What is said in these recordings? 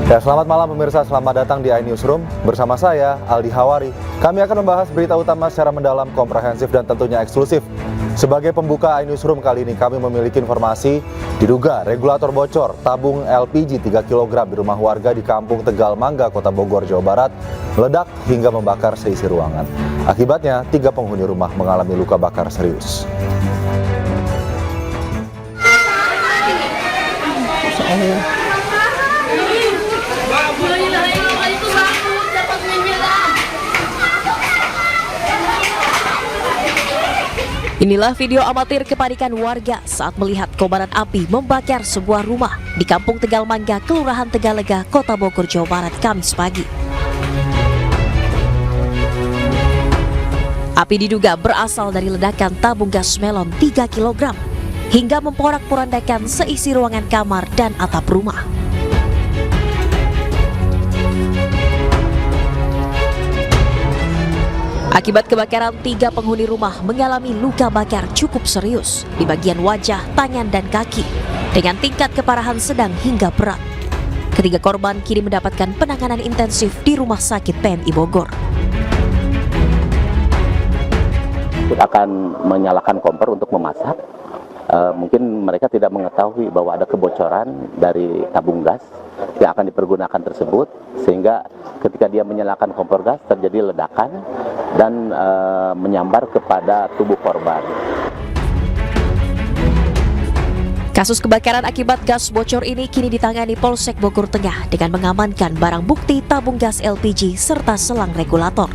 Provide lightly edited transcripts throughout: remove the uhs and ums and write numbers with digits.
Ya, selamat malam pemirsa, selamat datang di iNewsroom. Bersama saya, Aldi Hawari. Kami akan membahas berita utama secara mendalam, komprehensif, dan tentunya eksklusif. Sebagai pembuka iNewsroom kali ini, kami memiliki informasi diduga regulator bocor tabung LPG 3 kg di rumah warga di Kampung Tegal Mangga, Kota Bogor, Jawa Barat, meledak hingga membakar seisi ruangan. Akibatnya, 3 penghuni rumah mengalami luka bakar serius. Inilah video amatir kepanikan warga saat melihat kobaran api membakar sebuah rumah di Kampung Tegal Mangga, Kelurahan Tegalega, Kota Bogor, Jawa Barat, Kamis pagi. Api diduga berasal dari ledakan tabung gas melon 3 kg hingga memporak-porandakan seisi ruangan kamar dan atap rumah. Akibat kebakaran, 3 penghuni rumah mengalami luka bakar cukup serius di bagian wajah, tangan, dan kaki dengan tingkat keparahan sedang hingga berat. Ketiga korban kini mendapatkan penanganan intensif di Rumah Sakit PMI Bogor. Akan menyalakan kompor untuk memasak. Mungkin mereka tidak mengetahui bahwa ada kebocoran dari tabung gas yang akan dipergunakan tersebut, sehingga ketika dia menyalakan kompor gas terjadi ledakan dan menyambar kepada tubuh korban. Kasus kebakaran akibat gas bocor ini kini ditangani Polsek Bogor Tengah dengan mengamankan barang bukti tabung gas LPG serta selang regulator.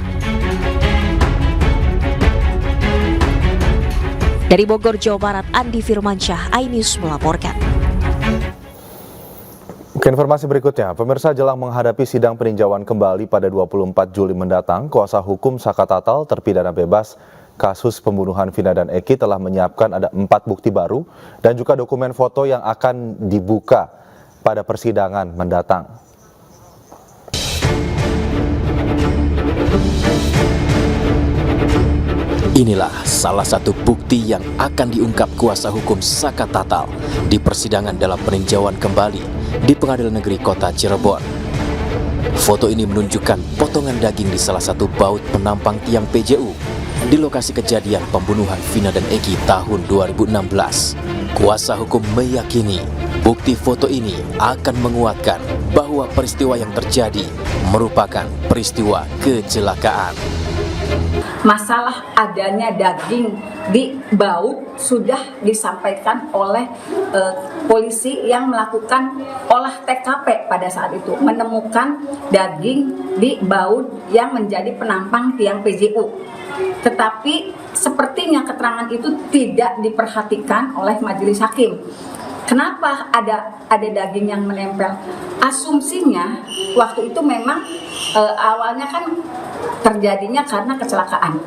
Dari Bogor, Jawa Barat, Andi Firmansyah, iNews melaporkan. Ke informasi berikutnya, pemirsa, jelang menghadapi sidang peninjauan kembali pada 24 Juli mendatang, kuasa hukum Saka Tatal terpidana bebas kasus pembunuhan Vina dan Eki telah menyiapkan ada 4 bukti baru dan juga dokumen foto yang akan dibuka pada persidangan mendatang. Inilah salah satu bukti yang akan diungkap kuasa hukum Saka Tatal di persidangan dalam peninjauan kembali di Pengadilan Negeri Kota Cirebon. Foto ini menunjukkan potongan daging di salah satu baut penampang tiang PJU di lokasi kejadian pembunuhan Vina dan Eki tahun 2016. Kuasa hukum meyakini bukti foto ini akan menguatkan bahwa peristiwa yang terjadi merupakan peristiwa kecelakaan. Masalah adanya daging di baut sudah disampaikan oleh polisi yang melakukan olah TKP pada saat itu, menemukan daging di baut yang menjadi penampang tiang PJU. Tetapi sepertinya keterangan itu tidak diperhatikan oleh majelis hakim. Kenapa ada daging yang menempel? Asumsinya waktu itu memang awalnya kan terjadinya karena kecelakaan.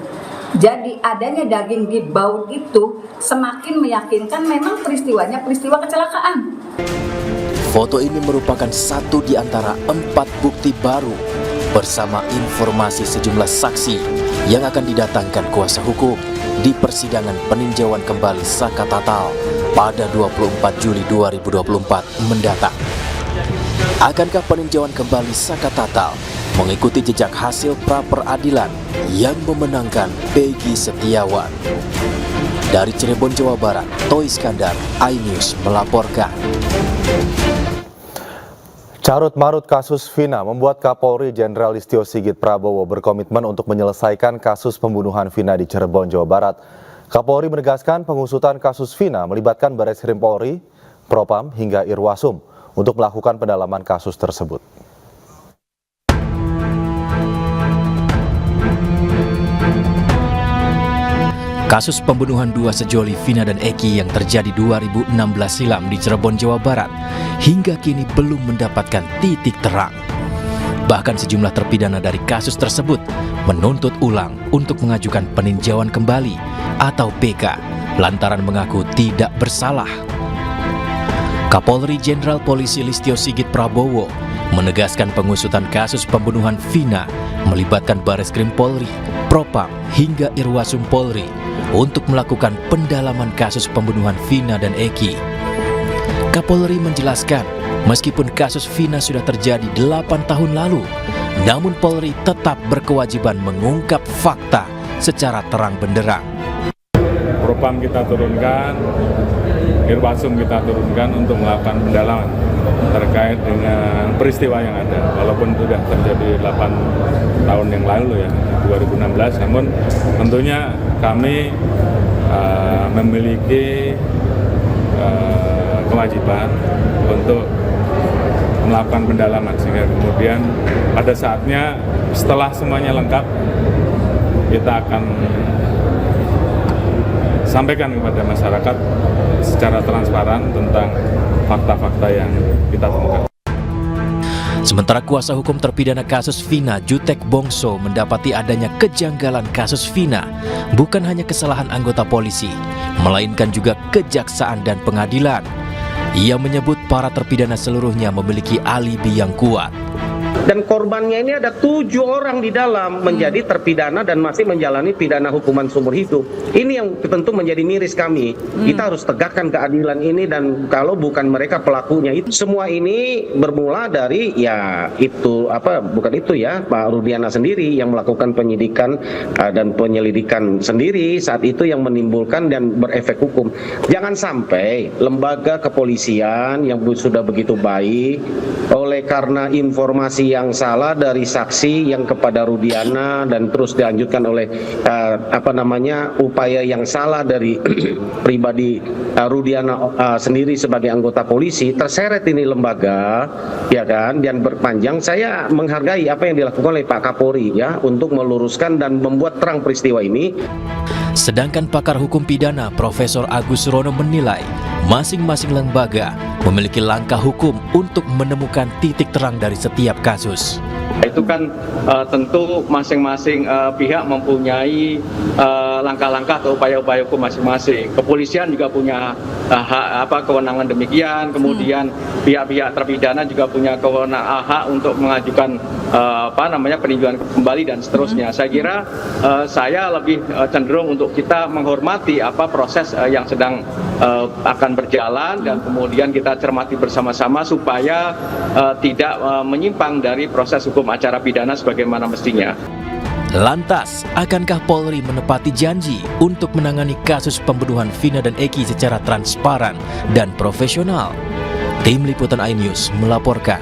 Jadi adanya daging di baut itu semakin meyakinkan memang peristiwanya peristiwa kecelakaan. Foto ini merupakan satu di antara 4 bukti baru bersama informasi sejumlah saksi yang akan didatangkan kuasa hukum di persidangan peninjauan kembali Saka Tatal pada 24 Juli 2024 mendatang. Akankah peninjauan kembali Saka Tatal mengikuti jejak hasil pra-peradilan yang memenangkan Peggy Setiawan? Dari Cirebon, Jawa Barat, Toy Iskandar, iNews melaporkan. Carut-marut kasus Vina membuat Kapolri Jenderal Listio Sigit Prabowo berkomitmen untuk menyelesaikan kasus pembunuhan Vina di Cirebon, Jawa Barat. Kapolri menegaskan pengusutan kasus Vina melibatkan Bareskrim Polri, Propam, hingga Irwasum untuk melakukan pendalaman kasus tersebut. Kasus pembunuhan 2 sejoli Vina dan Eki yang terjadi 2016 silam di Cirebon, Jawa Barat hingga kini belum mendapatkan titik terang. Bahkan sejumlah terpidana dari kasus tersebut menuntut ulang untuk mengajukan peninjauan kembali atau PK lantaran mengaku tidak bersalah. Kapolri Jenderal Polisi Listio Sigit Prabowo menegaskan pengusutan kasus pembunuhan Vina melibatkan Bareskrim Polri, Propam, hingga Irwasum Polri untuk melakukan pendalaman kasus pembunuhan Vina dan Eki. Kapolri menjelaskan Meskipun kasus Vina sudah terjadi 8 tahun lalu, namun Polri tetap berkewajiban mengungkap fakta secara terang benderang. Propam kita turunkan, Irwasum kita turunkan untuk melakukan pendalaman terkait dengan peristiwa yang ada. Walaupun sudah terjadi 8 tahun yang lalu ya, 2016, namun tentunya kami memiliki kewajiban untuk melakukan pendalaman, sehingga kemudian pada saatnya setelah semuanya lengkap kita akan sampaikan kepada masyarakat secara transparan tentang fakta-fakta yang kita temukan. Sementara kuasa hukum terpidana kasus Vina, Jutek Bongso, mendapati adanya kejanggalan kasus Vina bukan hanya kesalahan anggota polisi, melainkan juga kejaksaan dan pengadilan. Ia menyebut para terpidana seluruhnya memiliki alibi yang kuat. Dan korbannya ini ada 7 orang di dalam menjadi terpidana dan masih menjalani pidana hukuman seumur hidup. Ini yang tentu menjadi miris kami. Kita harus tegakkan keadilan ini, dan kalau bukan mereka pelakunya itu. Semua ini bermula dari Pak Rudiana sendiri yang melakukan penyidikan dan penyelidikan sendiri saat itu yang menimbulkan dan berefek hukum. Jangan sampai lembaga kepolisian yang sudah begitu baik oleh karena informasi yang salah dari saksi yang kepada Rudiana dan terus dilanjutkan oleh upaya yang salah dari pribadi Rudiana sendiri sebagai anggota polisi, terseret ini lembaga, ya kan, dan berpanjang. Saya menghargai apa yang dilakukan oleh Pak Kapolri ya untuk meluruskan dan membuat terang peristiwa ini. Sedangkan pakar hukum pidana Profesor Agus Rono menilai masing-masing lembaga memiliki langkah hukum untuk menemukan titik terang dari setiap kasus. Itu kan tentu masing-masing pihak mempunyai langkah-langkah atau upaya-upaya hukum masing-masing. Kepolisian juga punya kewenangan demikian, kemudian pihak-pihak terpidana juga punya kewenangan hak untuk mengajukan peninjauan kembali dan seterusnya. Saya kira saya lebih cenderung untuk kita menghormati proses yang sedang akan berjalan, dan kemudian kita cermati bersama-sama supaya tidak menyimpang dari proses hukum acara pidana sebagaimana mestinya. Lantas, akankah Polri menepati janji untuk menangani kasus pembunuhan Vina dan Eki secara transparan dan profesional? Tim Liputan iNews melaporkan.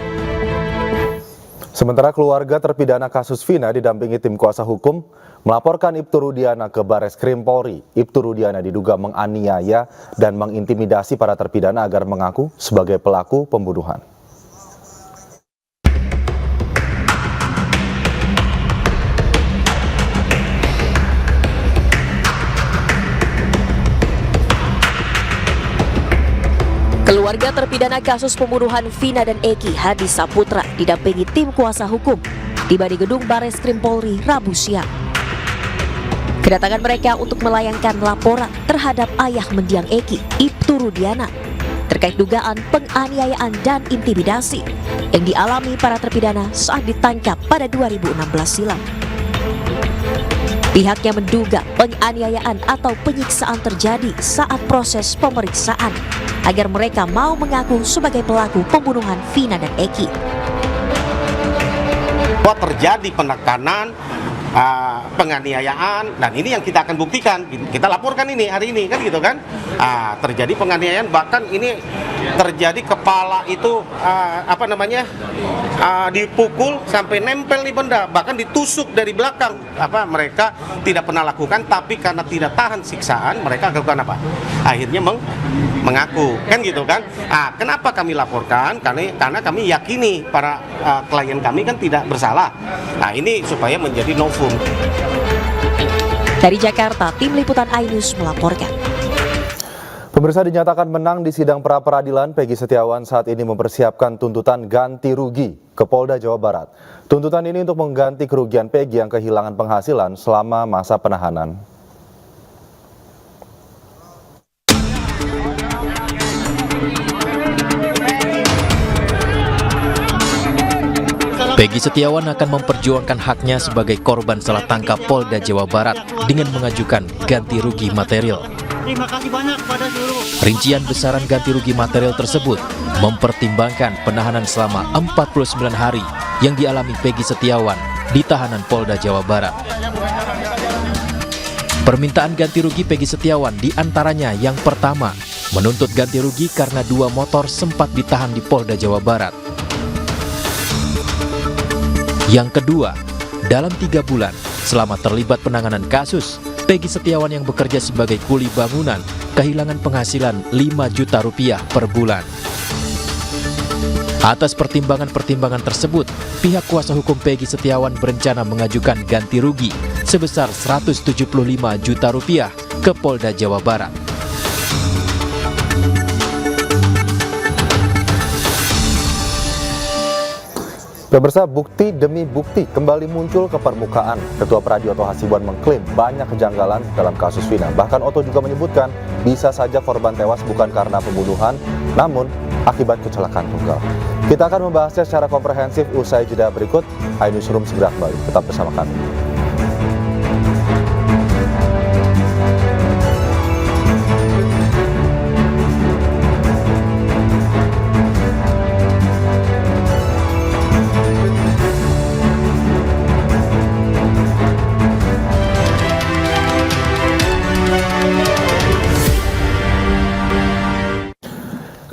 Sementara keluarga terpidana kasus Vina didampingi tim kuasa hukum melaporkan Ibtu Rudiana ke Bareskrim Polri. Ibtu Rudiana diduga menganiaya dan mengintimidasi para terpidana agar mengaku sebagai pelaku pembunuhan. Keluarga terpidana kasus pembunuhan Vina dan Eki, Hadi Saputra, didampingi tim kuasa hukum tiba di gedung Bareskrim Polri Rabu siang. Kedatangan mereka untuk melayangkan laporan terhadap ayah mendiang Eki, Ibtu Rudiana, terkait dugaan penganiayaan dan intimidasi yang dialami para terpidana saat ditangkap pada 2016 silam. Pihaknya menduga penganiayaan atau penyiksaan terjadi saat proses pemeriksaan agar mereka mau mengaku sebagai pelaku pembunuhan Vina dan Eki. Bahwa terjadi penekanan, penganiayaan, dan ini yang kita akan buktikan. Kita laporkan ini hari ini kan gitu kan. Terjadi penganiayaan, bahkan ini terjadi kepala itu dipukul sampai nempel di benda, bahkan ditusuk dari belakang. Mereka tidak pernah lakukan, tapi karena tidak tahan siksaan mereka lakukan apa? Akhirnya mengaku kan gitu kan. Kenapa kami laporkan? Karena kami yakini para klien kami kan tidak bersalah. Ini supaya menjadi novum. Dari Jakarta, Tim Liputan iNews melaporkan. Pemirsa, dinyatakan menang di sidang pra-peradilan, Peggy Setiawan saat ini mempersiapkan tuntutan ganti rugi ke Polda Jawa Barat. Tuntutan ini untuk mengganti kerugian Peggy yang kehilangan penghasilan selama masa penahanan. Peggy Setiawan akan memperjuangkan haknya sebagai korban salah tangkap Polda Jawa Barat dengan mengajukan ganti rugi material. Terima kasih banyak kepada seluruh. Rincian besaran ganti rugi material tersebut mempertimbangkan penahanan selama 49 hari yang dialami Peggy Setiawan di tahanan Polda Jawa Barat. Permintaan ganti rugi Peggy Setiawan diantaranya yang pertama, menuntut ganti rugi karena 2 motor sempat ditahan di Polda Jawa Barat. Yang kedua, dalam 3 bulan selama terlibat penanganan kasus, Peggy Setiawan yang bekerja sebagai kuli bangunan kehilangan penghasilan 5 juta rupiah per bulan. Atas pertimbangan-pertimbangan tersebut, pihak kuasa hukum Peggy Setiawan berencana mengajukan ganti rugi sebesar 175 juta rupiah ke Polda Jawa Barat. Pemirsa, bukti demi bukti kembali muncul ke permukaan. Ketua Peradi Oto Hasibuan mengklaim banyak kejanggalan dalam kasus Vina. Bahkan Oto juga menyebutkan bisa saja korban tewas bukan karena pembunuhan, namun akibat kecelakaan tunggal. Kita akan membahasnya secara komprehensif usai jeda berikut. iNewsroom segera kembali. Tetap bersama kami.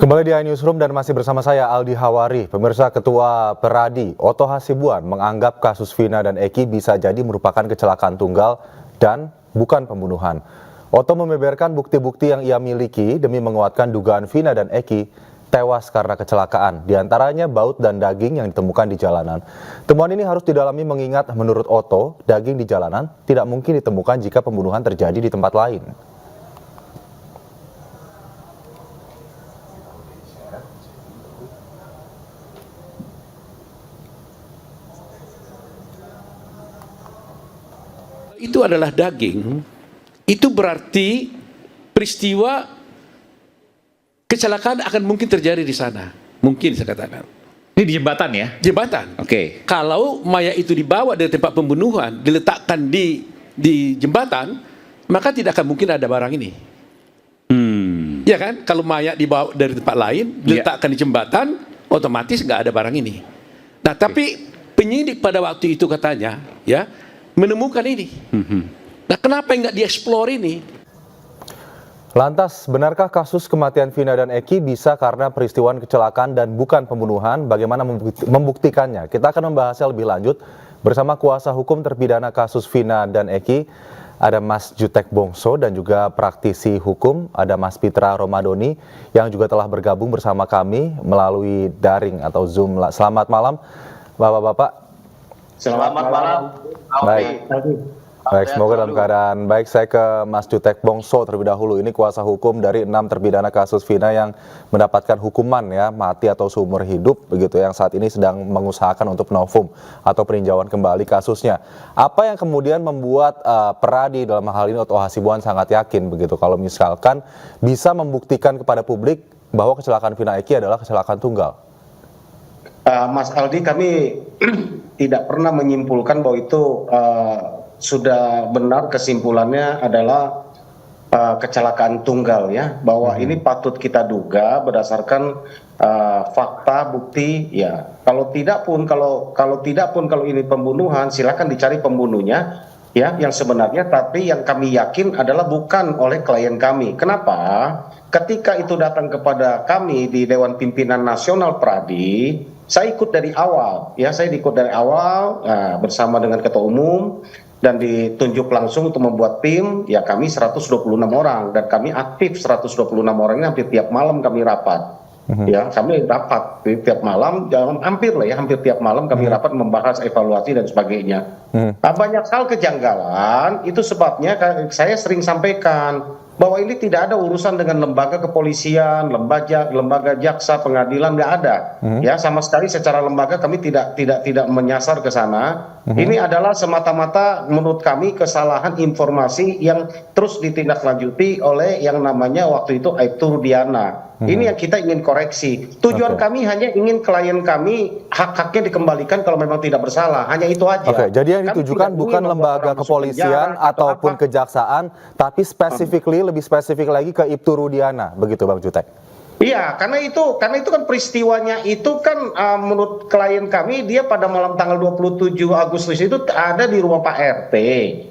Kembali di iNewsroom dan masih bersama saya Aldi Hawari. Pemirsa, Ketua Peradi Oto Hasibuan menganggap kasus Vina dan Eki bisa jadi merupakan kecelakaan tunggal dan bukan pembunuhan. Oto membeberkan bukti-bukti yang ia miliki demi menguatkan dugaan Vina dan Eki tewas karena kecelakaan, diantaranya baut dan daging yang ditemukan di jalanan. Temuan ini harus didalami mengingat menurut Oto, daging di jalanan tidak mungkin ditemukan jika pembunuhan terjadi di tempat lain. Itu adalah daging, itu berarti peristiwa kecelakaan akan mungkin terjadi di sana. Mungkin saya katakan. Ini di jembatan ya? Jembatan. Oke. Kalau mayat itu dibawa dari tempat pembunuhan, diletakkan di jembatan, maka tidak akan mungkin ada barang ini. Ya kan? Kalau mayat dibawa dari tempat lain, diletakkan di jembatan, otomatis nggak ada barang ini. Nah, tapi penyidik pada waktu itu katanya, ya, menemukan ini. Nah, kenapa nggak dieksplor ini? Lantas, benarkah kasus kematian Vina dan Eki bisa karena peristiwa kecelakaan dan bukan pembunuhan? Bagaimana membuktikannya? Kita akan membahasnya lebih lanjut bersama kuasa hukum terpidana kasus Vina dan Eki. Ada Mas Jutek Bongso dan juga praktisi hukum, ada Mas Pitra Romadoni yang juga telah bergabung bersama kami melalui daring atau Zoom. Selamat malam, Bapak-bapak. Selamat malam. Baik, semoga dalam keadaan baik. Saya ke Mas Jutek Bongso terlebih dahulu. Ini kuasa hukum dari 6 terpidana kasus Vina yang mendapatkan hukuman ya, mati atau seumur hidup begitu, yang saat ini sedang mengusahakan untuk novum atau peninjauan kembali kasusnya. Apa yang kemudian membuat Peradi dalam hal ini Oto Hasibuan sangat yakin begitu kalau misalkan bisa membuktikan kepada publik bahwa kecelakaan Vina Eki adalah kecelakaan tunggal? Mas Aldi, kami tidak pernah menyimpulkan bahwa itu sudah benar, kesimpulannya adalah kecelakaan tunggal ya, bahwa ini patut kita duga berdasarkan fakta, bukti ya. Kalau tidak pun kalau ini pembunuhan, silakan dicari pembunuhnya ya yang sebenarnya, tapi yang kami yakin adalah bukan oleh klien kami. Kenapa? Ketika itu datang kepada kami di Dewan Pimpinan Nasional Peradi, saya ikut dari awal, ya saya ikut dari awal bersama dengan Ketua Umum dan ditunjuk langsung untuk membuat tim. Ya kami 126 orang dan kami aktif 126 orang ini hampir tiap malam kami rapat. Ya kami rapat tiap malam, hampir tiap malam kami rapat membahas evaluasi dan sebagainya. Banyak hal kejanggalan, itu sebabnya saya sering sampaikan bahwa ini tidak ada urusan dengan lembaga kepolisian, lembaga jaksa, pengadilan, nggak ada. Ya sama sekali secara lembaga kami tidak menyasar ke sana. Ini adalah semata-mata menurut kami kesalahan informasi yang terus ditindaklanjuti oleh yang namanya waktu itu Aibtu Rudiana. Ini yang kita ingin koreksi. Tujuan kami hanya ingin klien kami hak-haknya dikembalikan kalau memang tidak bersalah. Hanya itu aja. Oke, jadi yang Kami ditujukan tidak bukan ingin lembaga orang masuk kepolisian penjara atau ataupun apa. kejaksaan, tapi lebih spesifik lagi ke Ibtu Rudiana, begitu Bang Jutek? Iya, karena itu kan peristiwanya itu kan menurut klien kami dia pada malam tanggal 27 Agustus itu ada di rumah Pak RT.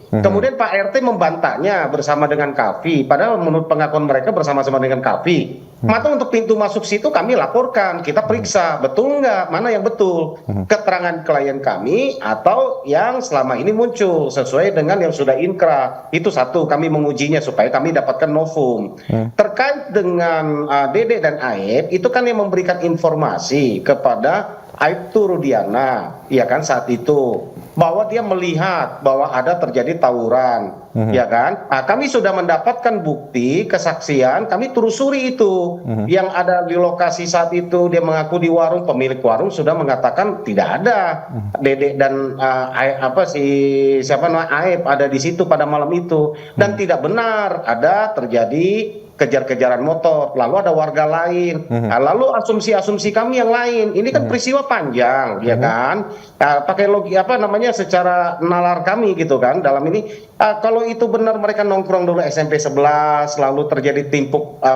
Kemudian Pak RT membantahnya bersama dengan Kavi, padahal menurut pengakuan mereka bersama-sama dengan Kavi. Maka untuk pintu masuk situ kami laporkan, kita periksa betul nggak, mana yang betul keterangan klien kami atau yang selama ini muncul sesuai dengan yang sudah inkrah. Itu satu, kami mengujinya supaya kami dapatkan novum. Terkait dengan Dede dan Aib, itu kan yang memberikan informasi kepada Aibtu Rudiana, ya kan saat itu bahwa dia melihat bahwa ada terjadi tawuran, ya kan? Nah, kami sudah mendapatkan bukti kesaksian, kami telusuri itu yang ada di lokasi saat itu. Dia mengaku di warung, pemilik warung sudah mengatakan tidak ada Dede dan Aib ada di situ pada malam itu, dan tidak benar ada terjadi kejar-kejaran motor, lalu ada warga lain, lalu asumsi-asumsi kami yang lain. Ini kan peristiwa panjang, ya kan? Pakai secara nalar kami gitu kan. Dalam ini, kalau itu benar mereka nongkrong dulu SMP 11, lalu terjadi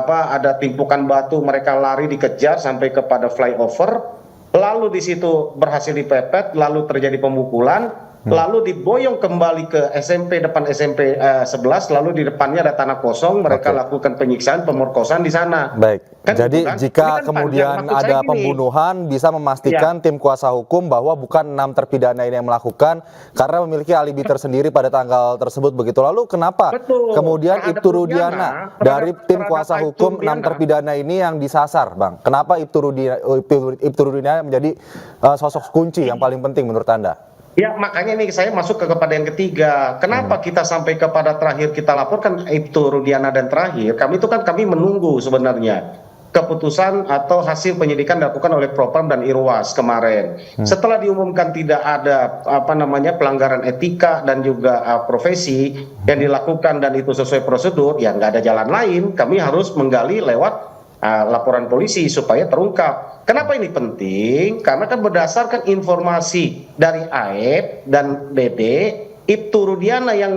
ada timpukan batu, mereka lari dikejar sampai kepada flyover, lalu di situ berhasil dipepet, lalu terjadi pemukulan. Lalu diboyong kembali ke depan SMP 11, lalu di depannya ada tanah kosong, mereka lakukan penyiksaan, pemerkosaan di sana. Baik, Kan jadi gitu kan? jika Ini kan kemudian panjang. Maksud saya ada gini, pembunuhan, bisa memastikan tim kuasa hukum bahwa bukan 6 terpidana ini yang melakukan, karena memiliki alibi tersendiri pada tanggal tersebut begitu. Lalu kenapa kemudian Terhadap Ibtu Rudiana dari tim kuasa hukum 6 terpidana ini yang disasar, Bang? Kenapa Ibtu Rudiana menjadi sosok kunci yang paling penting menurut Anda? Ya, makanya nih saya masuk kepada yang ketiga. Kenapa kita sampai kepada terakhir kita laporkan Ibtu Rudiana dan terakhir? Kami menunggu sebenarnya keputusan atau hasil penyidikan dilakukan oleh Propam dan Irwas kemarin. Setelah diumumkan tidak ada pelanggaran etika dan juga profesi yang dilakukan dan itu sesuai prosedur, ya nggak ada jalan lain. Kami harus menggali lewat laporan polisi supaya terungkap. Kenapa ini penting? Karena kan berdasarkan informasi dari Aib dan Dede, Ibtu Rudiana yang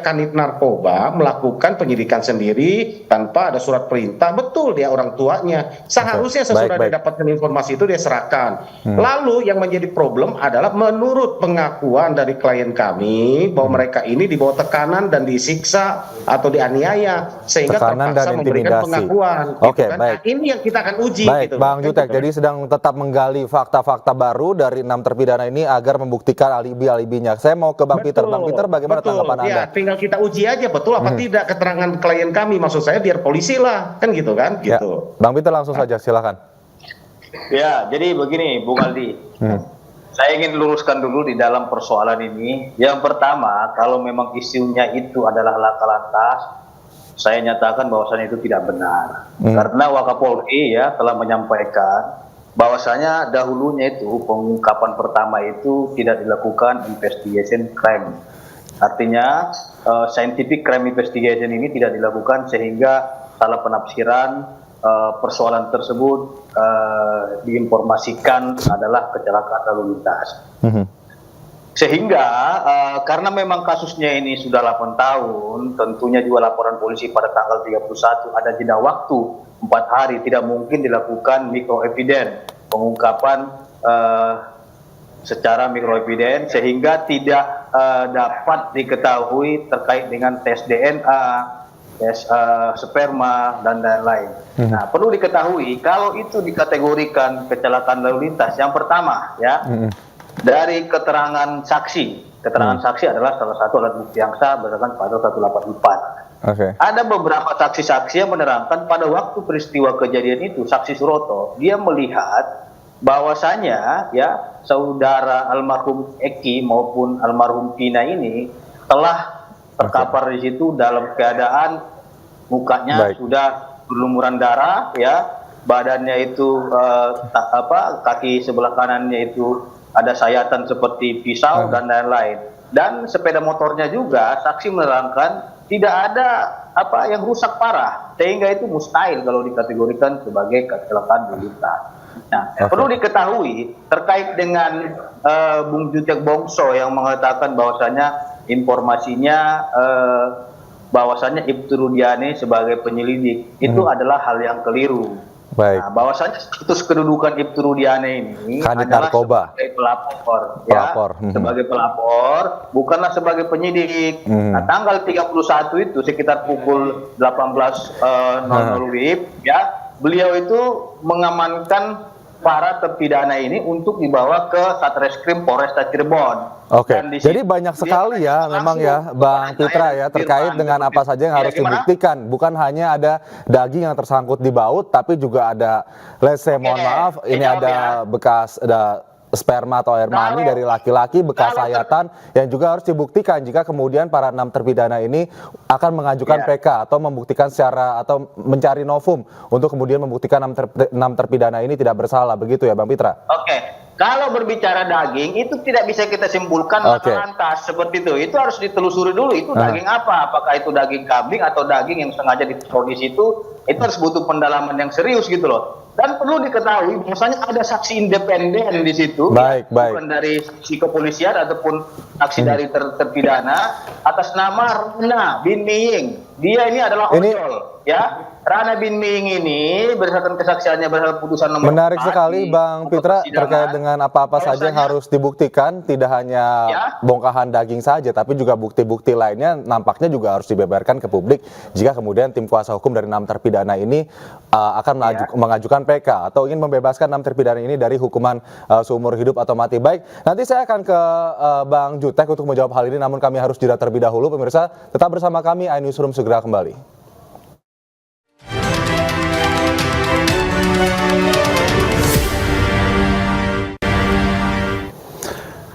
kanit narkoba melakukan penyidikan sendiri tanpa ada surat perintah. Betul, dia orang tuanya. Seharusnya sesudah dia dapatkan informasi itu dia serahkan. Lalu yang menjadi problem adalah menurut pengakuan dari klien kami bahwa mereka ini dibawa tekanan dan disiksa atau dianiaya sehingga Tekanan terpaksa dan memberikan intimidasi. pengakuan. Oke, kan? baik. Nah, ini yang kita akan uji. Baik, gitu. Bang Jutek, jadi sedang tetap menggali fakta-fakta baru dari 6 terpidana ini agar membuktikan alibi-alibinya. Saya mau ke Bang Peter. Bang Peter, bagaimana tanggapan Anda? Ya, tinggal kita uji aja betul apa tidak keterangan klien kami. Maksud saya biar polisi lah, kan gitu kan? Ya. Gitu. Bang Peter langsung saja, silakan. Ya, jadi begini, Bung Aldi. Saya ingin luruskan dulu di dalam persoalan ini. Yang pertama, kalau memang isunya itu adalah laka lantas, saya nyatakan bahwasannya itu tidak benar. Karena Wakapolri telah menyampaikan bahwasanya dahulunya itu pengungkapan pertama itu tidak dilakukan investigation crime. Artinya scientific crime investigation ini tidak dilakukan sehingga salah penafsiran persoalan tersebut diinformasikan adalah kecelakaan lalu lintas. Sehingga karena memang kasusnya ini sudah 8 tahun, tentunya juga laporan polisi pada tanggal 31 ada jeda waktu 4 hari, tidak mungkin dilakukan mikroeviden, pengungkapan secara mikroeviden, sehingga tidak dapat diketahui terkait dengan tes DNA, tes sperma, dan lain-lain. Nah, perlu diketahui kalau itu dikategorikan kecelakaan lalu lintas, yang pertama dari keterangan saksi. Keterangan saksi adalah salah satu alat bukti yang sah berdasarkan pasal 184. Ada beberapa saksi-saksi yang menerangkan pada waktu peristiwa kejadian itu, saksi Suroto, dia melihat bahwasanya saudara almarhum Eki maupun almarhum Tina ini telah terkapar di situ dalam keadaan mukanya sudah berlumuran darah, badannya itu kaki sebelah kanannya itu ada sayatan seperti pisau dan lain-lain. Dan sepeda motornya juga saksi menerangkan tidak ada yang rusak parah, sehingga itu mustahil kalau dikategorikan sebagai kecelakaan berlintas. Nah, perlu diketahui terkait dengan Bung Jutek Bongso yang mengatakan bahwasanya informasinya bahwasanya Ibtu Rudiana sebagai penyelidik itu adalah hal yang keliru. Baik. Nah, bahwasanya status kedudukan Ibtu Rudiana ini Kanit adalah narkoba. sebagai pelapor, Pelapor. ya, sebagai pelapor, bukanlah sebagai penyidik. Nah, tanggal 31 itu sekitar pukul 18.00 WIB, ya, beliau itu mengamankan para terpidana ini untuk dibawa ke Satreskrim Polresta Cirebon. Oke, Dan di jadi situ banyak sekali ya memang ya Bang Pitra ya terkait dengan apa saja yang harus dibuktikan. Bukan hanya ada daging yang tersangkut di baut, tapi juga ada, let's say, mohon maaf, ini ada bekas, ada sperma atau air mani dari laki-laki, bekas sayatan yang juga harus dibuktikan jika kemudian para 6 terpidana ini akan mengajukan PK atau membuktikan secara atau mencari novum untuk kemudian membuktikan 6 terpidana ini tidak bersalah, begitu ya Bang Pitra? Oke. Kalau berbicara daging itu tidak bisa kita simpulkan lantas seperti itu. Itu harus ditelusuri dulu itu daging apa? Apakah itu daging kambing atau daging yang sengaja ditaruh di situ? Itu harus butuh pendalaman yang serius gitu loh. Dan perlu diketahui bahwasanya ada saksi independen di situ, bukan dari saksi kepolisian ataupun saksi dari terpidana atas nama Rana bin Miying. Dia ini adalah ojol, ya. Rana bin Miying ini berdasarkan kesaksiannya berdasarkan putusan nomor 4. Menarik sekali Bang Pitra terkait dengan apa-apa saja yang harus dibuktikan, tidak hanya bongkahan daging saja, tapi juga bukti-bukti lainnya nampaknya juga harus dibeberkan ke publik jika kemudian tim kuasa hukum dari 6 terpidana ini akan mengajukan PK atau ingin membebaskan 6 terpidana ini dari hukuman seumur hidup atau mati. Baik, nanti saya akan ke Bang Jutek untuk menjawab hal ini, namun kami harus jeda terlebih dahulu. Pemirsa, tetap bersama kami, iNewsroom segera kembali.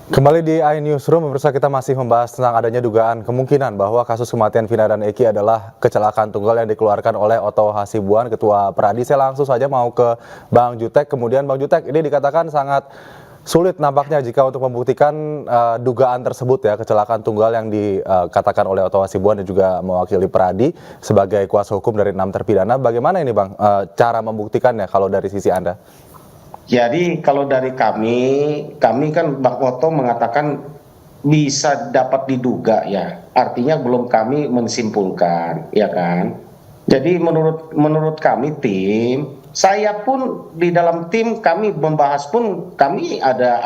Kembali di iNewsroom, pemirsa, kita masih membahas tentang adanya dugaan kemungkinan bahwa kasus kematian Vina dan Eki adalah kecelakaan tunggal yang dikeluarkan oleh Otto Hasibuan, Ketua Pradi. Saya langsung saja mau ke Bang Jutek. Kemudian Bang Jutek, ini dikatakan sangat sulit nampaknya jika untuk membuktikan dugaan tersebut ya, kecelakaan tunggal yang dikatakan oleh Otto Hasibuan dan juga mewakili Pradi sebagai kuasa hukum dari 6 terpidana. Bagaimana ini Bang cara membuktikannya kalau dari sisi Anda? Jadi kalau dari kami kan Bang Otto mengatakan bisa dapat diduga ya, artinya belum kami mensimpulkan, ya kan. Jadi menurut kami tim, saya pun di dalam tim kami membahas pun kami ada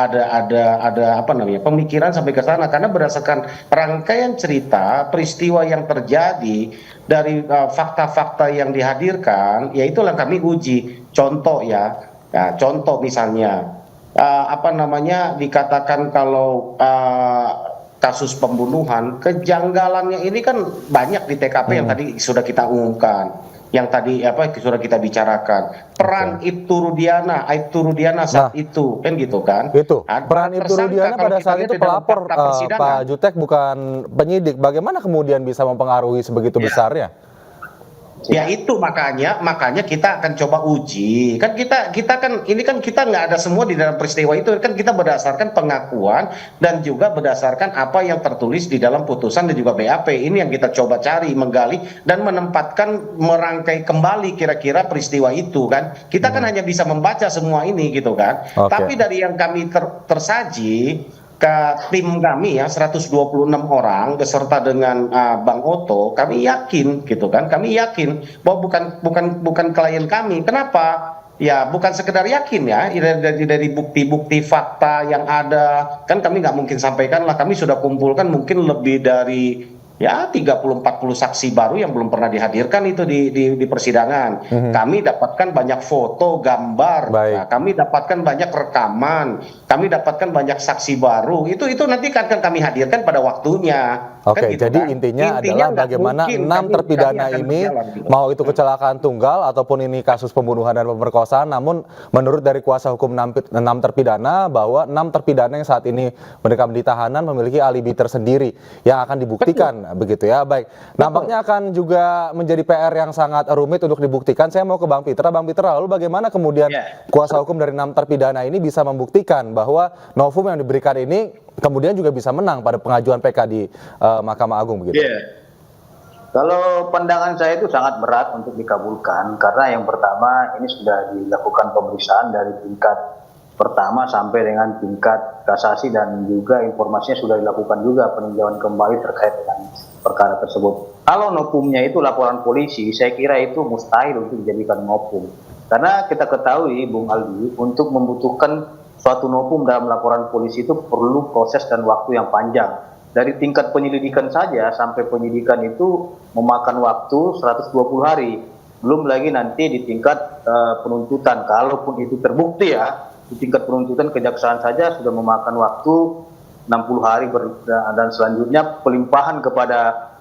apa namanya pemikiran sampai ke sana karena berdasarkan rangkaian cerita peristiwa yang terjadi dari fakta-fakta yang dihadirkan, ya itulah kami uji. Contoh ya. Ya, contoh misalnya apa namanya dikatakan kalau kasus pembunuhan, kejanggalannya ini kan banyak di TKP yang tadi sudah kita umumkan, yang tadi sudah kita bicarakan. Peran Ibtu Rudiana saat itu kan gitu kan. Itu peran Ibtu Rudiana pada saat itu pelapor, Pak Jutek, bukan penyidik. Bagaimana kemudian bisa mempengaruhi sebegitu besarnya? Ya itu makanya kita akan coba uji. Kan kita kan ini kan kita nggak ada semua di dalam peristiwa itu, kan kita berdasarkan pengakuan dan juga berdasarkan apa yang tertulis di dalam putusan dan juga BAP. Ini yang kita coba cari, menggali dan menempatkan, merangkai kembali kira-kira peristiwa itu kan. Kita kan hanya bisa membaca semua ini gitu kan. Tapi dari yang kami tersaji ke tim kami ya 126 orang beserta dengan Bang Otto, kami yakin gitu kan, kami yakin bahwa bukan klien kami. Kenapa? Ya bukan sekedar yakin ya, dari bukti-bukti fakta yang ada kan kami nggak mungkin sampaikan lah, kami sudah kumpulkan mungkin lebih dari ya 30-40 saksi baru yang belum pernah dihadirkan itu di persidangan. Kami dapatkan banyak foto, gambar, nah, kami dapatkan banyak rekaman, kami dapatkan banyak saksi baru. Itu nanti akan kami hadirkan pada waktunya. Oke, gitu, jadi kan? Intinya adalah bagaimana 6 terpidana ini, mau itu kecelakaan tunggal ataupun ini kasus pembunuhan dan pemerkosaan, namun menurut dari kuasa hukum 6 terpidana bahwa 6 terpidana yang saat ini mereka di tahanan memiliki alibi tersendiri yang akan dibuktikan. Begitu ya, baik. Nampaknya akan juga menjadi PR yang sangat rumit untuk dibuktikan. Saya mau ke Bang Pitra. Bang Pitra, lalu bagaimana kemudian kuasa hukum dari 6 terpidana ini bisa membuktikan bahwa novum yang diberikan ini kemudian juga bisa menang pada pengajuan PK di Mahkamah Agung begitu? Kalau pandangan saya itu sangat berat untuk dikabulkan karena yang pertama ini sudah dilakukan pemeriksaan dari tingkat pertama sampai dengan tingkat kasasi dan juga informasinya sudah dilakukan juga peninjauan kembali terkait dengan perkara tersebut. Kalau nopumnya itu laporan polisi, saya kira itu mustahil untuk dijadikan nopum. Karena kita ketahui, Bung Aldi, untuk membutuhkan suatu nopum dalam laporan polisi itu perlu proses dan waktu yang panjang. Dari tingkat penyelidikan saja sampai penyidikan itu memakan waktu 120 hari. Belum lagi nanti di tingkat penuntutan, kalaupun itu terbukti ya, di tingkat penuntutan kejaksaan saja sudah memakan waktu 60 hari dan selanjutnya pelimpahan kepada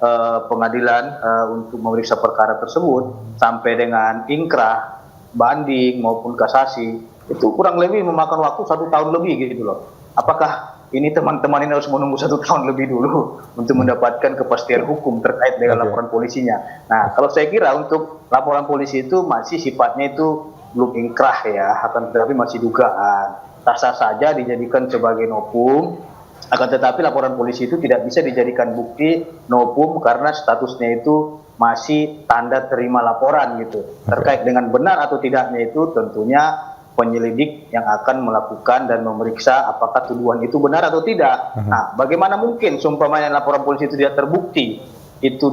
pengadilan untuk memeriksa perkara tersebut sampai dengan ingkrah, banding maupun kasasi itu kurang lebih memakan waktu 1 tahun lebih gitu loh. Apakah ini teman-teman ini harus menunggu 1 tahun lebih dulu untuk mendapatkan kepastian hukum terkait dengan laporan polisinya? Nah, kalau saya kira untuk laporan polisi itu masih sifatnya itu belum ingkrah ya, akan tetapi masih dugaan. Sah-sah saja dijadikan sebagai nopum, akan tetapi laporan polisi itu tidak bisa dijadikan bukti nopum karena statusnya itu masih tanda terima laporan gitu. Terkait dengan benar atau tidaknya itu tentunya penyelidik yang akan melakukan dan memeriksa apakah tuduhan itu benar atau tidak. Nah, bagaimana mungkin seumpamanya laporan polisi itu tidak terbukti, itu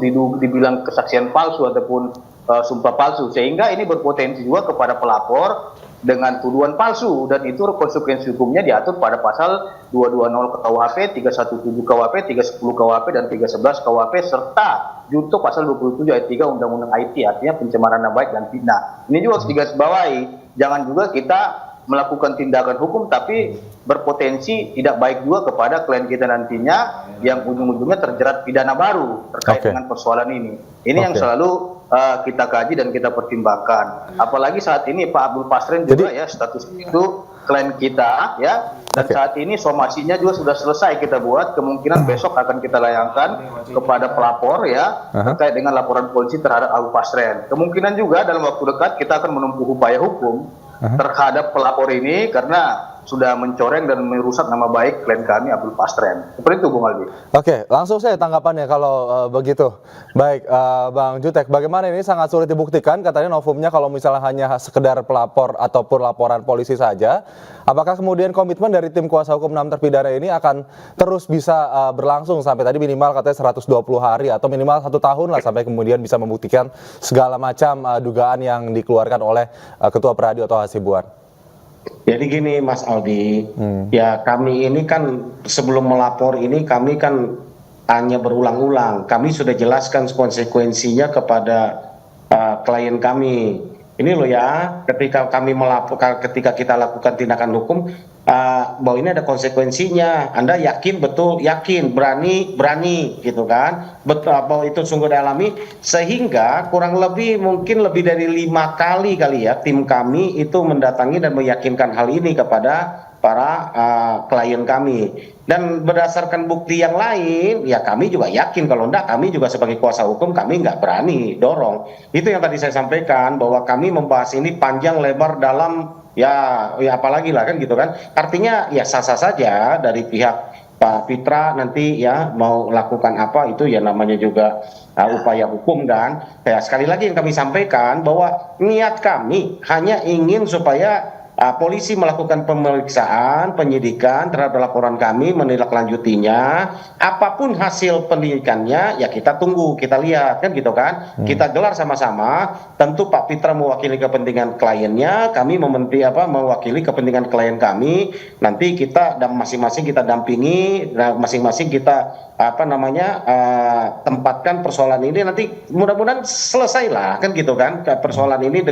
dibilang kesaksian palsu ataupun sumpah palsu, sehingga ini berpotensi juga kepada pelapor dengan tuduhan palsu, dan itu konsekuensi hukumnya diatur pada pasal 220 KUHP, 317 KUHP, 310 KUHP, dan 311 KUHP, serta junto pasal 27 ayat 3 Undang-Undang IT, artinya pencemaran nama baik dan fitnah. Ini juga harus digarisbawahi. Jangan juga kita melakukan tindakan hukum tapi berpotensi tidak baik juga kepada klien kita nantinya yang ujung-ujungnya terjerat pidana baru terkait dengan persoalan ini. Ini yang selalu kita kaji dan kita pertimbangkan. Apalagi saat ini Pak Abdul Pasren juga ya status itu klien kita ya, dan saat ini somasinya juga sudah selesai kita buat, kemungkinan besok akan kita layangkan kepada pelapor ya terkait dengan laporan polisi terhadap Abdul Pasren. Kemungkinan juga dalam waktu dekat kita akan menempuh upaya hukum terhadap pelapor ini karena sudah mencoreng dan merusak nama baik klien kami Abdul Pasren. Seperti itu Bung Aldi. Oke, langsung saya tanggapannya kalau begitu. Baik, Bang Jutek, bagaimana ini sangat sulit dibuktikan, katanya novumnya kalau misalnya hanya sekedar pelapor ataupun laporan polisi saja. Apakah kemudian komitmen dari tim kuasa hukum 6 terpidana ini akan terus bisa berlangsung sampai tadi minimal katanya 120 hari atau minimal 1 tahun lah sampai kemudian bisa membuktikan segala macam dugaan yang dikeluarkan oleh Ketua Peradi atau Hasibuan? Jadi gini Mas Aldi, ya kami ini kan sebelum melapor ini kami kan hanya berulang-ulang. Kami sudah jelaskan konsekuensinya kepada klien kami. Ini loh ya, ketika kami melaporkan, ketika kita lakukan tindakan hukum, bahwa ini ada konsekuensinya. Anda yakin betul, yakin, berani gitu kan, betul bahwa itu sungguh dialami, sehingga kurang lebih mungkin lebih dari 5 kali ya tim kami itu mendatangi dan meyakinkan hal ini kepada para klien kami. Dan berdasarkan bukti yang lain, ya kami juga yakin, kalau enggak kami juga sebagai kuasa hukum kami nggak berani dorong. Itu yang tadi saya sampaikan, bahwa kami membahas ini panjang lebar dalam ya apalagi lah kan gitu kan. Artinya ya sah-sah saja dari pihak Pak Fitra nanti ya mau lakukan apa, itu ya namanya juga upaya hukum kan. Ya, sekali lagi yang kami sampaikan bahwa niat kami hanya ingin supaya polisi melakukan pemeriksaan, penyidikan terhadap laporan kami, menindaklanjutinya. Apapun hasil penyidikannya, ya kita tunggu, kita lihat kan gitu kan. Kita gelar sama-sama. Tentu Pak Fitra mewakili kepentingan kliennya, kami mewakili kepentingan klien kami. Nanti kita masing-masing kita dampingi, masing-masing kita tempatkan persoalan ini. Nanti mudah-mudahan selesai lah kan gitu kan persoalan ini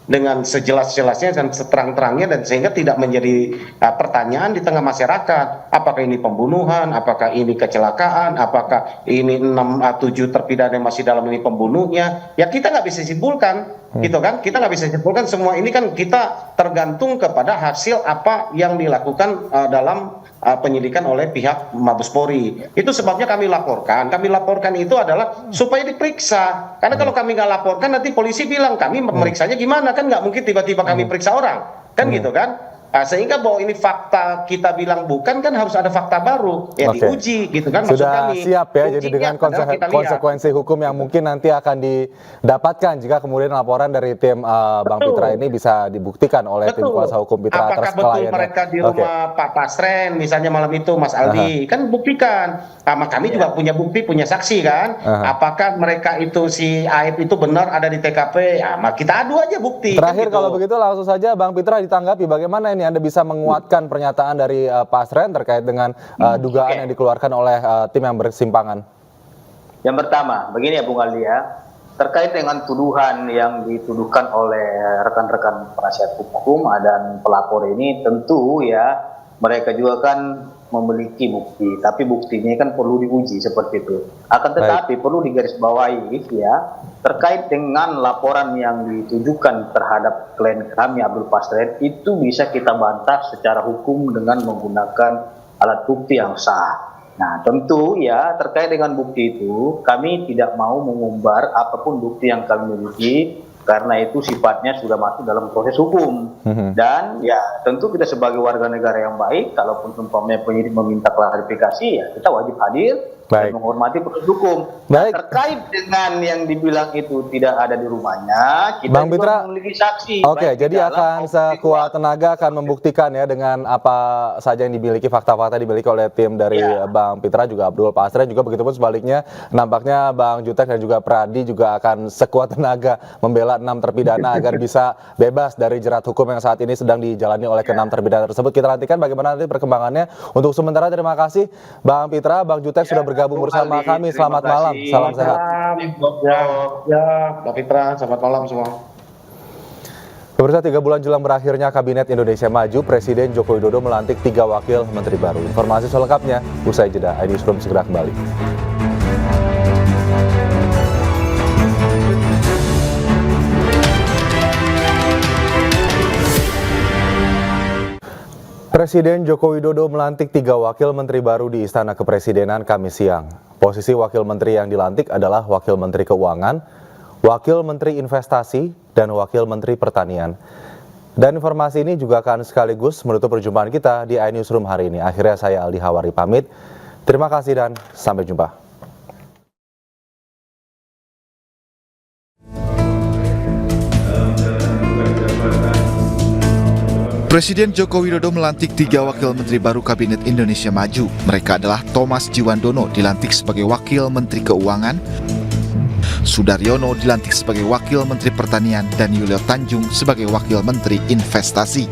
dengan sejelas-jelasnya dan seterang-terangnya, dan sehingga tidak menjadi pertanyaan di tengah masyarakat. Apakah ini pembunuhan, apakah ini kecelakaan, apakah ini 6-7 terpidana yang masih dalam ini pembunuhnya, ya kita nggak bisa simpulkan gitu kan. Kita nggak bisa simpulkan, semua ini kan kita tergantung kepada hasil apa yang dilakukan dalam penyidikan oleh pihak Mabes Polri. Itu sebabnya kami laporkan. Kami laporkan itu adalah supaya diperiksa. Karena kalau kami nggak laporkan, nanti polisi bilang kami memeriksanya gimana, kan nggak mungkin tiba-tiba kami periksa orang, kan gitu kan. Sehingga bahwa ini fakta kita bilang bukan kan harus ada fakta baru ya diuji gitu kan maksud Sudah kami. siap ya, jadi Buktinya dengan adalah kita lihat. konsekuensi hukum yang mungkin nanti akan didapatkan jika kemudian laporan dari tim Bang Pitra ini bisa dibuktikan oleh tim kuasa hukum Pitra atas Apakah betul kliennya. mereka di rumah Pak Pasren misalnya malam itu Mas Aldi kan buktikan. Sama kami juga punya bukti, punya saksi kan. Apakah mereka itu si Aib itu benar ada di TKP? Ya, kita adu aja bukti. Terakhir kan gitu. kalau begitu langsung saja Bang Pitra ditanggapi bagaimana ini Anda bisa menguatkan pernyataan dari Pasren terkait dengan dugaan yang dikeluarkan oleh tim yang bersimpangan. Yang pertama, begini ya Bung Aldi ya, terkait dengan tuduhan yang dituduhkan oleh rekan-rekan penasihat hukum dan pelapor ini, tentu ya mereka juga kan memiliki bukti, tapi buktinya kan perlu diuji seperti itu. Akan tetapi perlu digarisbawahi ya, terkait dengan laporan yang ditujukan terhadap klien kami Abdul Pasren itu bisa kita bantah secara hukum dengan menggunakan alat bukti yang sah. Nah tentu ya terkait dengan bukti itu kami tidak mau mengumbar apapun bukti yang kami miliki karena itu sifatnya sudah masuk dalam proses hukum. Dan ya tentu kita sebagai warga negara yang baik, kalaupun umpamanya penyidik meminta klarifikasi ya kita wajib hadir dan menghormati proses hukum. Nah, terkait dengan yang dibilang itu tidak ada di rumahnya, kita Bang juga Pitra, memiliki saksi. Oke, jadi akan sekuat tenaga akan membuktikan ya dengan apa saja yang dimiliki, fakta-fakta dimiliki oleh tim dari Bang Pitra juga Abdul Pasren juga begitupun sebaliknya nampaknya Bang Jutek dan juga Pradi juga akan sekuat tenaga membela 6 terpidana agar bisa bebas dari jerat hukum yang saat ini sedang dijalani oleh ke-6 terpidana tersebut. Kita nantikan bagaimana nanti perkembangannya. Untuk sementara terima kasih Bang Pitra, Bang Jutek sudah bergabung bersama kami. Selamat malam, salam sehat. Ya, Bang Pitra, selamat malam semua. Pemirsa, 3 bulan jelang berakhirnya Kabinet Indonesia Maju, Presiden Joko Widodo melantik 3 wakil menteri baru. Informasi selengkapnya usai jeda. iNewsroom segera kembali. Presiden Joko Widodo melantik 3 wakil menteri baru di Istana Kepresidenan Kamis siang. Posisi wakil menteri yang dilantik adalah Wakil Menteri Keuangan, Wakil Menteri Investasi, dan Wakil Menteri Pertanian. Dan informasi ini juga akan sekaligus menutup perjumpaan kita di iNewsroom hari ini. Akhirnya saya Aldi Hawari pamit. Terima kasih dan sampai jumpa. Presiden Joko Widodo melantik 3 wakil menteri baru Kabinet Indonesia Maju. Mereka adalah Thomas Jiwandono dilantik sebagai Wakil Menteri Keuangan, Sudaryono dilantik sebagai Wakil Menteri Pertanian, dan Yulio Tanjung sebagai Wakil Menteri Investasi.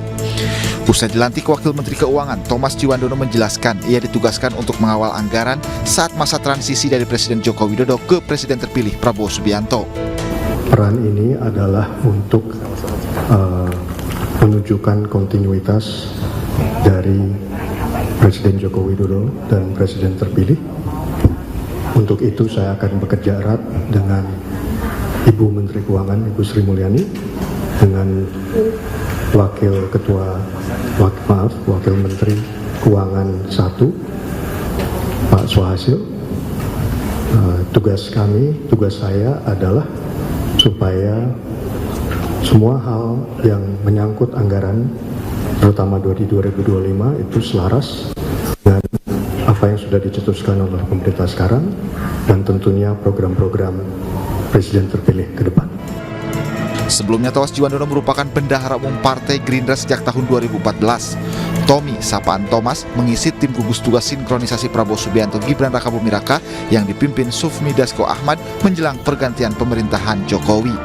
Usai dilantik Wakil Menteri Keuangan, Thomas Jiwandono menjelaskan ia ditugaskan untuk mengawal anggaran saat masa transisi dari Presiden Joko Widodo ke Presiden terpilih Prabowo Subianto. Peran ini adalah untuk menunjukkan kontinuitas dari Presiden Joko Widodo dan Presiden terpilih. Untuk itu saya akan bekerja erat dengan Ibu Menteri Keuangan, Ibu Sri Mulyani, dengan Wakil Menteri Keuangan 1, Pak Suhasil. Tugas saya adalah supaya semua hal yang menyangkut anggaran, terutama di 2025 itu selaras dengan apa yang sudah dicetuskan oleh pemerintah sekarang dan tentunya program-program Presiden terpilih ke depan. Sebelumnya Thomas Jiwandono merupakan bendahara umum Partai Gerindra sejak tahun 2014. Tommy, sapaan Thomas, mengisi tim gugus tugas sinkronisasi Prabowo Subianto Gibran Rakabuming Raka yang dipimpin Sufmi Dasko Ahmad menjelang pergantian pemerintahan Jokowi.